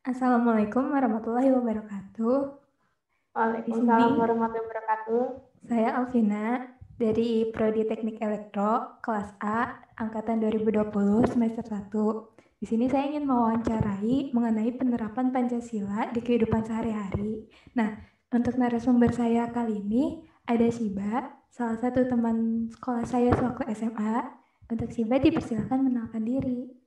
Assalamualaikum warahmatullahi wabarakatuh. Di sini Waalaikumsalam warahmatullahi wabarakatuh. saya Alvina dari Prodi Teknik Elektro kelas A angkatan 2020 semester 1. Di sini saya ingin mewawancarai mengenai penerapan Pancasila di kehidupan sehari-hari. Nah, untuk narasumber saya kali ini ada Siba, salah satu teman sekolah saya sewaktu SMA. Untuk Siba dipersilakan mengenalkan diri.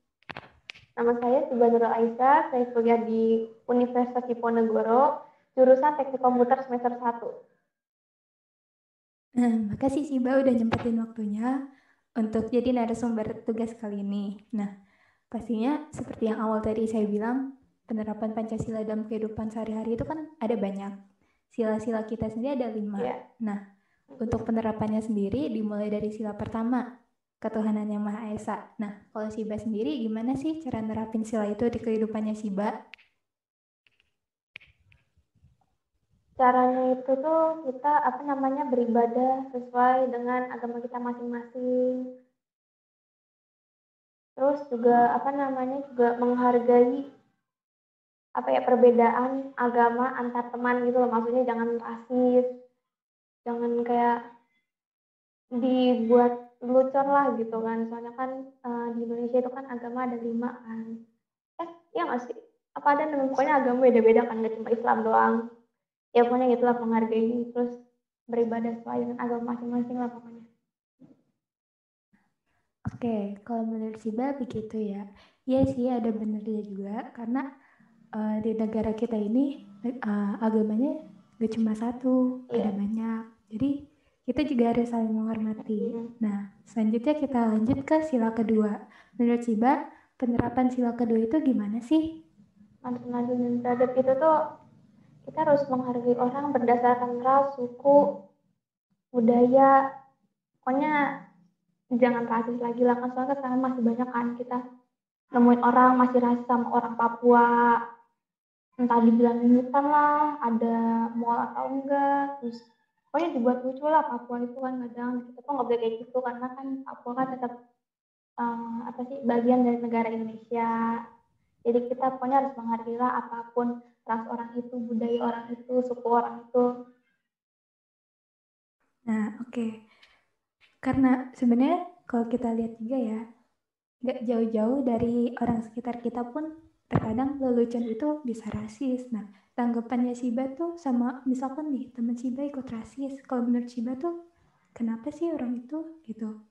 Nama saya Subhanurul Aisyah, saya kuliah di Universitas Diponegoro, jurusan Teknik Komputer semester 1. Nah, makasih Siba udah nyempetin waktunya untuk jadi narasumber tugas kali ini. Nah, pastinya seperti yang awal tadi saya bilang, penerapan Pancasila dalam kehidupan sehari-hari itu kan ada banyak. Sila-sila kita sendiri ada 5. Ya. Nah, untuk penerapannya sendiri dimulai dari sila pertama, ketuhanan yang Maha Esa. Nah, kalau Siba sendiri gimana sih cara nerapin sila itu di kehidupannya Siba? Caranya itu tuh kita beribadah sesuai dengan agama kita masing-masing. Terus juga juga menghargai perbedaan agama antar teman gitu loh. Maksudnya jangan rasis, jangan kayak dibuat lucu lah gitu kan. Soalnya kan di Indonesia itu kan agama ada 5 kan. Iya nggak sih? Apa ada namanya? Pokoknya agama beda-beda kan, nggak cuma Islam doang. Ya pokoknya gitulah, menghargai terus beribadah sesuai dengan agama masing-masing lah pokoknya. Oke, kalau menurut Siba begitu ya. Iya sih ada benernya juga karena di negara kita ini agamanya gak cuma satu, ada Iya. banyak. Jadi kita juga harus saling menghormati. Hmm. Nah, selanjutnya kita lanjut ke sila kedua. Menurut Siba, penerapan sila kedua itu gimana sih? Madu dan terhadap itu tuh kita harus menghargai orang berdasarkan ras, suku, budaya. Pokoknya jangan rasis lagi lah kan, soalnya sekarang masih banyak kan kita nemuin orang masih rasis sama orang Papua, entah dibilang hutan lah, ada mall atau enggak, terus pokoknya dibuat lucu lah Papua itu kan. Kadang kita tuh nggak boleh kayak gitu karena kan Papua kan tetap bagian dari negara Indonesia. Jadi kita pokoknya harus menghargai lah apapun ras orang itu, budaya orang itu, suku orang itu. Nah, oke. Karena sebenarnya kalau kita lihat juga ya, nggak jauh-jauh dari orang sekitar kita pun terkadang lelucon itu bisa rasis. Nah, tanggapannya Siba tuh sama misalkan nih teman Siba ikut rasis. Kalau menurut Siba tuh kenapa sih orang itu gitu?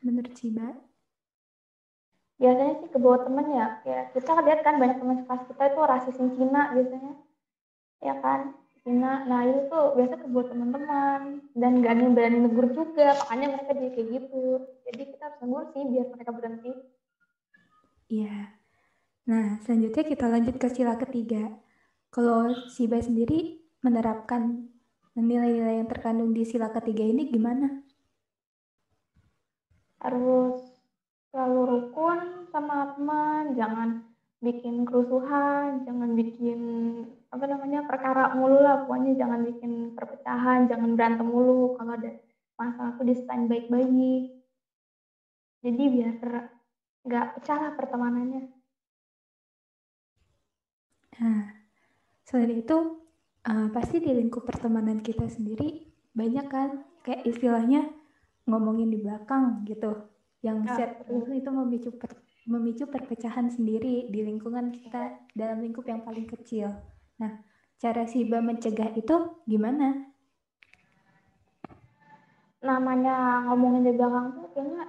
Menurut Siba, Biasanya sih ke bawah temen ya, ya kita lihat kan banyak teman sekelas kita itu rasisin Cina biasanya, ya kan, Cina. Nah itu tuh biasa ke bawah teman-teman dan gak ada yang berani negur juga, makanya mereka jadi kayak gitu. Jadi kita harus negur sih biar mereka berhenti. iya. Nah, selanjutnya kita lanjut ke sila ketiga. Kalau Siba sendiri menerapkan nilai-nilai yang terkandung di sila ketiga ini gimana? Harus selalu rukun sama teman, jangan bikin kerusuhan, jangan bikin perkara mulu lah, pokoknya jangan bikin perpecahan, jangan berantem mulu. Kalau ada masalah tuh di stand baik-baik, jadi biar nggak pecah lah pertemanannya. Nah, selain itu, pasti di lingkup pertemanan kita sendiri banyak kan kayak istilahnya ngomongin di belakang gitu. Yang Ah, secara langsung betul. itu memicu perpecahan sendiri di lingkungan kita dalam lingkup yang paling kecil. Nah, cara Siba mencegah itu gimana? Namanya ngomongin di belakang tuh kayaknya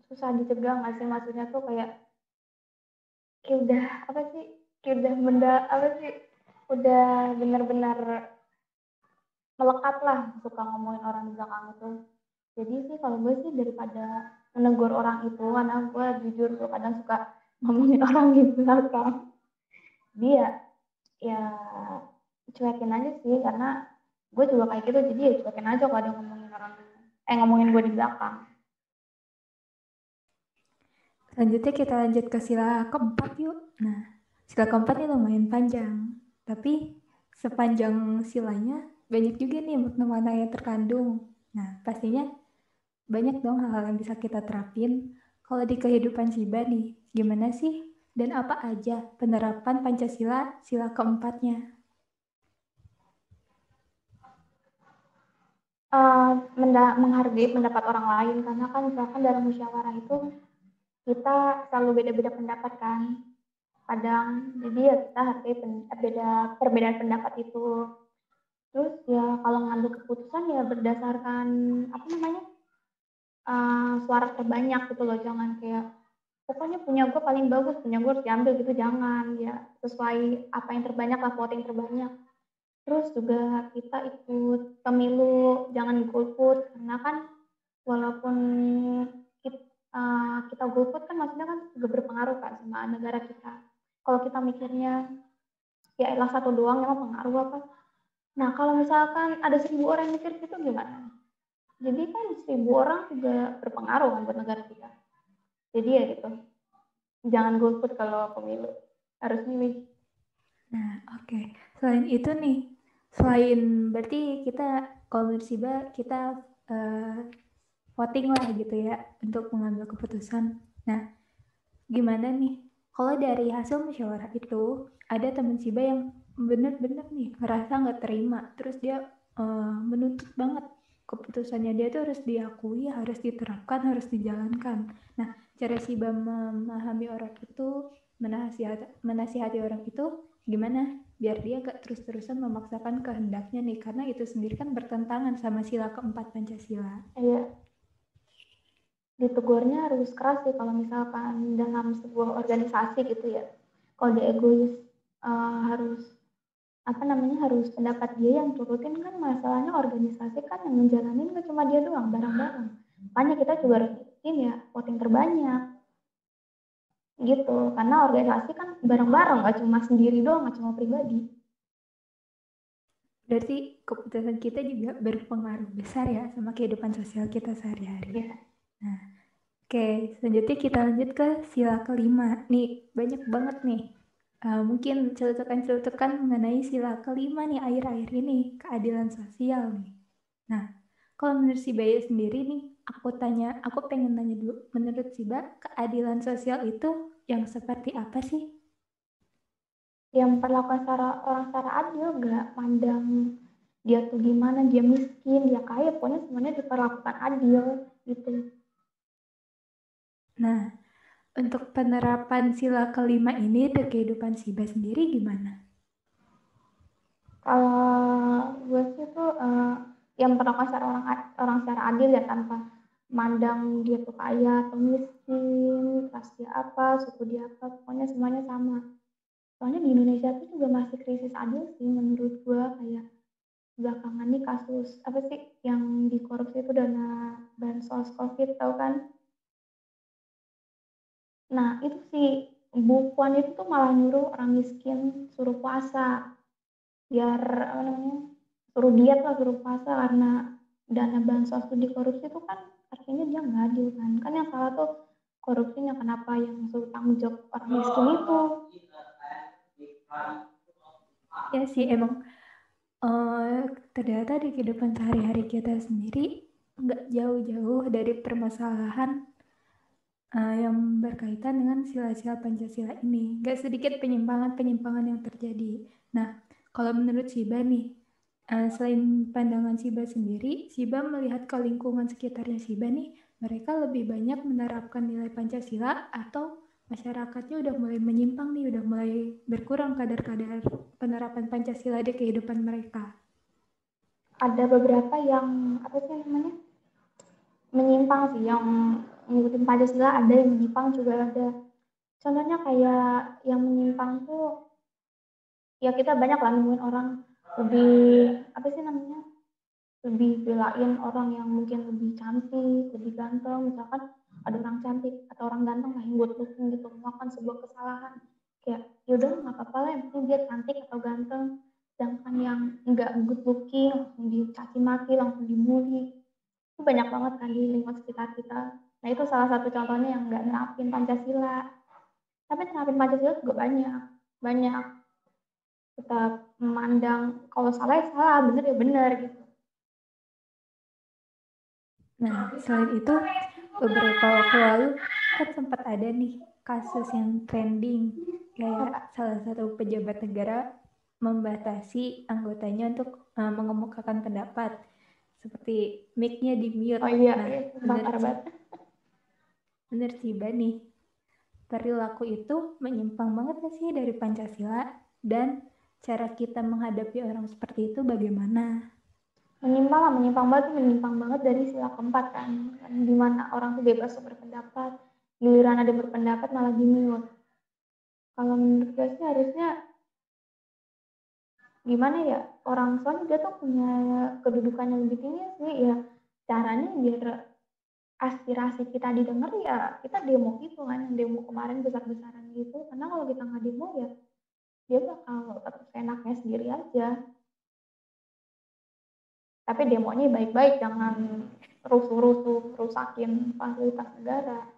susah dicegah nggak sih? Maksudnya tuh kayak udah apa sih, kayak udah benda apa sih, udah benar-benar melekat lah suka ngomongin orang di belakang itu. Jadi sih kalau gue sih daripada menegur orang itu, karena gue jujur gue kadang suka ngomongin orang di belakang, dia ya cuekin aja sih, karena gue juga kayak gitu. Jadi ya cuekin aja kalau ada ngomongin orang, ngomongin gue di belakang. Selanjutnya kita lanjut ke sila keempat yuk. Nah, sila keempat ini lumayan panjang, tapi sepanjang silanya banyak juga nih makna-makna yang terkandung. Nah, pastinya banyak dong hal-hal yang bisa kita terapin. Kalau di kehidupan Siba nih, gimana sih Dan apa aja penerapan Pancasila sila keempatnya? Menghargai pendapat orang lain, karena kan misalkan dalam musyawarah itu kita selalu beda-beda pendapat kan, kadang jadi ya kita hargai perbedaan pendapat itu. Terus ya kalau ngambil keputusan ya berdasarkan apa namanya, suara terbanyak gitu loh, jangan kayak pokoknya punya gue paling bagus, punya gue harus diambil gitu, jangan, ya sesuai apa yang terbanyak lah, voting terbanyak. Terus juga kita ikut pemilu, jangan golput, karena kan walaupun kita, kita golput kan maksudnya kan juga berpengaruh kan sama negara kita. Kalau kita mikirnya ya elah satu doang emang pengaruh apa? Nah kalau misalkan ada 1.000 orang yang mikir gitu gimana? Jadi kan 1.000 orang juga berpengaruh kan buat negara kita. Jadi ya gitu, jangan golput kalau pemilu, harus milih. Nah, oke. Selain itu nih, selain berarti kita kalau menurut Siba kita eh, voting lah gitu ya untuk mengambil keputusan. Nah, gimana nih? Kalau dari hasil musyawarah itu ada teman Siba yang bener-bener nih ngerasa nggak terima, terus dia menuntut banget keputusannya dia tuh harus diakui, harus diterapkan, harus dijalankan. Nah, cara Siba memahami orang itu, menasihati orang itu gimana? Biar dia gak terus-terusan memaksakan kehendaknya nih, karena itu sendiri kan bertentangan sama sila keempat Pancasila. Iya, ditugurnya harus keras sih kalau misalkan dalam sebuah organisasi gitu ya. Kalau dia egois, harus apa namanya, harus pendapat dia yang turutin, kan masalahnya organisasi kan yang menjalanin kan cuma dia doang, bareng-bareng. Makanya kita juga harus bikin ya voting terbanyak gitu, karena organisasi kan bareng-bareng, nggak cuma sendiri doang, nggak cuma pribadi. Berarti keputusan kita juga berpengaruh besar ya sama kehidupan sosial kita sehari-hari. Ya. Nah, oke, selanjutnya kita lanjut ke sila kelima. Nih, banyak banget nih. Mungkin celutukan-celutukan mengenai sila kelima nih akhir-akhir ini, keadilan sosial nih. Nah, kalau menurut si Bayu sendiri nih, aku pengen tanya dulu, menurut si Ba, keadilan sosial itu yang seperti apa sih? Yang memperlakukan orang secara adil, gak pandang dia tuh gimana, dia miskin, dia kaya, pokoknya semuanya diperlakukan adil gitu. Nah, untuk penerapan sila kelima ini di kehidupan si Ba sendiri gimana? Kalau gue sih tuh yang memperlakukan secara orang secara adil ya, tanpa mandang dia tuh kaya atau miskin, ras dia apa, suku dia apa, pokoknya semuanya sama. Soalnya di Indonesia tuh juga masih krisis adil sih menurut gue, kayak belakangan nih kasus apa sih yang dikorupsi itu, dana bansos COVID, tau kan? Nah itu sih, Bu Puan itu tuh malah nyuruh orang miskin suruh puasa, biar apa namanya, suruh diet lah, suruh puasa, karena dana bansos itu dikorupsi itu kan artinya dia nggak adil kan. Kan yang salah tuh korupsinya, kenapa yang suruh tanggung jawab orang miskin itu. Ya sih, emang eh, ternyata di kehidupan sehari-hari kita sendiri nggak jauh-jauh dari permasalahan yang berkaitan dengan sila-sila Pancasila ini. Nggak sedikit penyimpangan-penyimpangan yang terjadi. Nah, kalau menurut Siba nih, selain pandangan Siba sendiri, Siba melihat ke lingkungan sekitarnya Siba nih, mereka lebih banyak menerapkan nilai Pancasila atau masyarakatnya udah mulai menyimpang nih, udah mulai berkurang kadar-kadar penerapan Pancasila di kehidupan mereka. Ada beberapa yang apa sih namanya, menyimpang sih, yang ngikutin Pancasila ada, yang menyimpang juga ada. Contohnya kayak yang menyimpang tuh, ya kita banyak lah nemuin orang lebih apa sih namanya, lebih belain orang yang mungkin lebih cantik, lebih ganteng. Misalkan ada orang cantik atau orang ganteng lah yang good looking gitu melakukan sebuah kesalahan, kayak yaudah nggak apa-apa lah, yang penting dia cantik atau ganteng. Sedangkan yang nggak good looking langsung dicaci maki, langsung dibully. Itu banyak banget kan di lingkungan sekitar kita. Nah itu salah satu contohnya yang nggak nerapin Pancasila. Tapi nerapin Pancasila juga banyak, banyak tetap memandang kalau salah ya salah, bener ya bener gitu. Nah, selain itu, beberapa waktu lalu kan sempat ada nih kasus yang trending kayak salah satu pejabat negara membatasi anggotanya untuk mengemukakan pendapat seperti mic-nya di mute. Oh iya, Nah, bakar banget. menurut Ciba nih, perilaku itu menyimpang banget gak sih dari Pancasila, dan cara kita menghadapi orang seperti itu bagaimana? Menyimpang banget dari sila keempat kan, di mana orang tuh bebas berpendapat, giliran ada berpendapat malah di mute. Kalau menurut gue sih harusnya gimana ya, orang soalnya dia tuh punya kedudukan yang lebih tinggi sih ya, caranya biar aspirasi kita didengar ya kita demo gitu kan, yang demo kemarin besar-besaran gitu, karena kalau kita nggak demo ya dia bakal tetap enaknya sendiri aja. Tapi demonya baik-baik, jangan rusuh-rusuh rusakin fasilitas negara.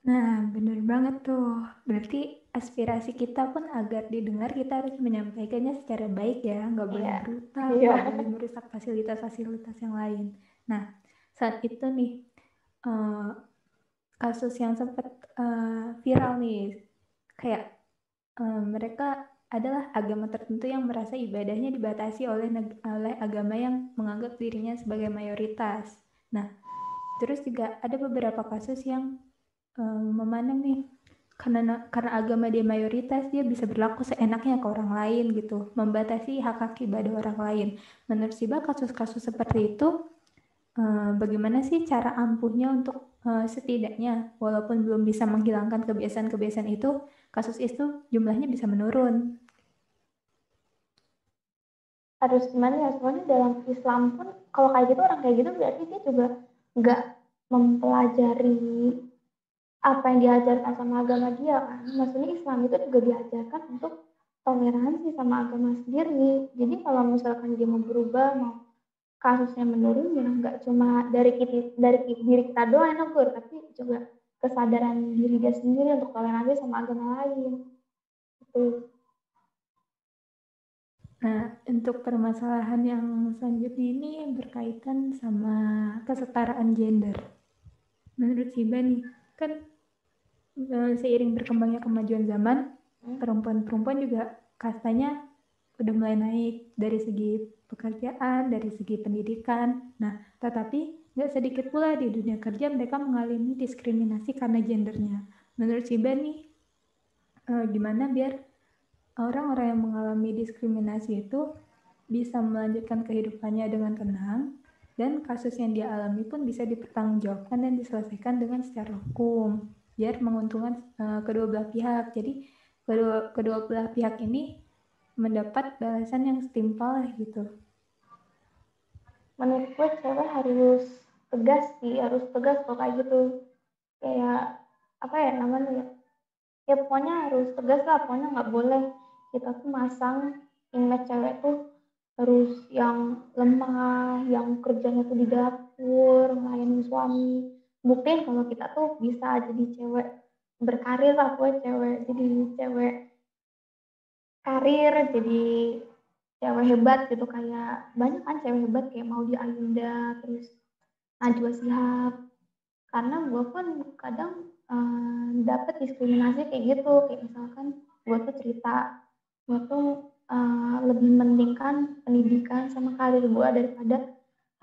Nah, bener banget tuh. Berarti aspirasi kita pun agar didengar, kita harus menyampaikannya secara baik ya. Nggak boleh Iya, brutal, iya. nggak boleh merusak fasilitas-fasilitas yang lain. Nah, saat itu nih, eh, kasus yang sempat viral nih, kayak mereka adalah agama tertentu yang merasa ibadahnya dibatasi oleh agama yang menganggap dirinya sebagai mayoritas. Nah, terus juga ada beberapa kasus yang memandang nih, karena agama dia mayoritas, dia bisa berlaku seenaknya ke orang lain gitu, membatasi hak ibadah orang lain. Menurut Siba, kasus-kasus seperti itu bagaimana sih cara ampuhnya untuk setidaknya walaupun belum bisa menghilangkan kebiasaan-kebiasaan itu, kasus itu jumlahnya bisa menurun. Harus gimana ya, soalnya dalam Islam pun kalau kayak gitu, orang kayak gitu berarti dia juga nggak mempelajari apa yang diajarkan sama agama dia kan. Maksudnya Islam itu juga diajarkan untuk toleransi sama agama sendiri. Jadi kalau misalkan dia mau berubah, mau kasusnya menurun, ya nggak cuma dari diri kita doang yang negur, tapi juga kesadaran diri dia sendiri untuk toleransi sama agama lain. Itu Nah, untuk permasalahan yang selanjutnya ini berkaitan sama kesetaraan gender. Menurut Siba nih, kan seiring berkembangnya kemajuan zaman, perempuan-perempuan juga kastanya udah mulai naik dari segi pekerjaan, dari segi pendidikan. Nah, tetapi nggak sedikit pula di dunia kerja mereka mengalami diskriminasi karena gendernya. Menurut Siba nih, gimana biar orang-orang yang mengalami diskriminasi itu bisa melanjutkan kehidupannya dengan tenang, dan kasus yang dia alami pun bisa dipertanggungjawabkan dan diselesaikan dengan secara hukum, biar menguntungkan kedua belah pihak. Jadi kedua belah pihak ini mendapat balasan yang setimpal gitu. menurut gue cewek harus tegas sih, harus tegas kok kayak gitu. Kayak apa ya namanya ya? Ya pokoknya harus tegas lah, pokoknya nggak boleh kita tuh masang image cewek tuh harus yang lemah, yang kerjanya tuh di dapur ngelayanin suami. Buktiin kalau kita tuh bisa jadi cewek berkarir lah, pokoknya cewek jadi cewek karir, jadi cewek hebat gitu. Kayak banyak kan cewek hebat kayak Maudy Ayunda, terus Najwa Shihab. Karena gue pun kadang dapet diskriminasi kayak gitu, kayak misalkan gue tuh cerita gue tuh lebih mendingkan pendidikan sama karir gue daripada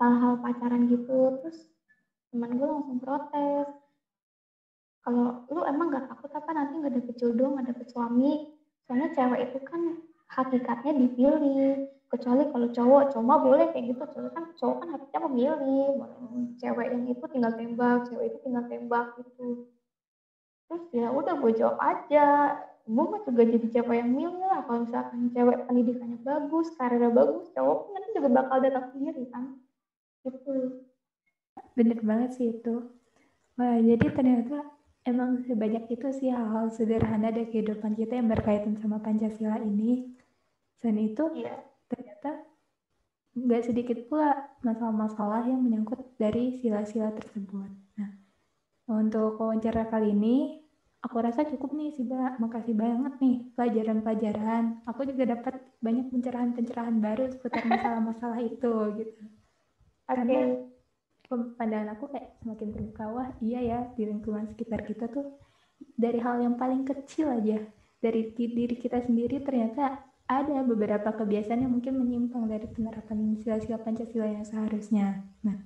hal-hal pacaran gitu. Terus teman gue langsung protes, kalau lu emang gak takut apa nanti nggak dapet jodoh, nggak dapet suami, soalnya cewek itu kan hakikatnya dipilih. Kecuali kalau cowok, cowok boleh kayak gitu, cowok kan hakikatnya memilih. Cewek yang itu tinggal tembak, cewek itu tinggal tembak gitu. Terus ya udah gue jawab aja, gue mah juga jadi cewek yang milih lah. Kalau misalkan cewek pendidikannya bagus, karirnya bagus, cowok kan nanti juga bakal datang sendiri kan gitu. Bener banget sih itu. Wah, jadi ternyata emang sebanyak itu sih hal-hal sederhana dari kehidupan kita yang berkaitan sama Pancasila ini. Selain itu, Iya. ternyata nggak sedikit pula masalah-masalah yang menyangkut dari sila-sila tersebut. Nah, untuk wawancara kali ini, aku rasa cukup nih sih, Mbak. Makasih banget nih pelajaran-pelajaran. Aku juga dapat banyak pencerahan-pencerahan baru seputar masalah-masalah itu gitu. Oke. Karena pandangan aku kayak semakin terbuka, wah iya ya di lingkungan sekitar kita tuh dari hal yang paling kecil aja dari diri kita sendiri ternyata ada beberapa kebiasaan yang mungkin menyimpang dari penerapan sila-sila Pancasila yang seharusnya. Nah,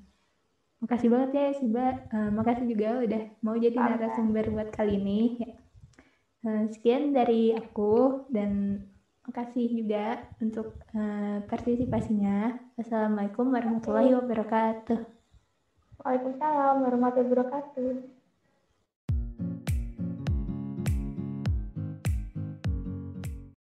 makasih banget ya Siba. Makasih juga udah mau jadi narasumber buat kali ini. Ya. Sekian dari aku dan makasih juga untuk partisipasinya. Assalamualaikum warahmatullahi wabarakatuh. Waalaikumsalam warahmatullahi wabarakatuh.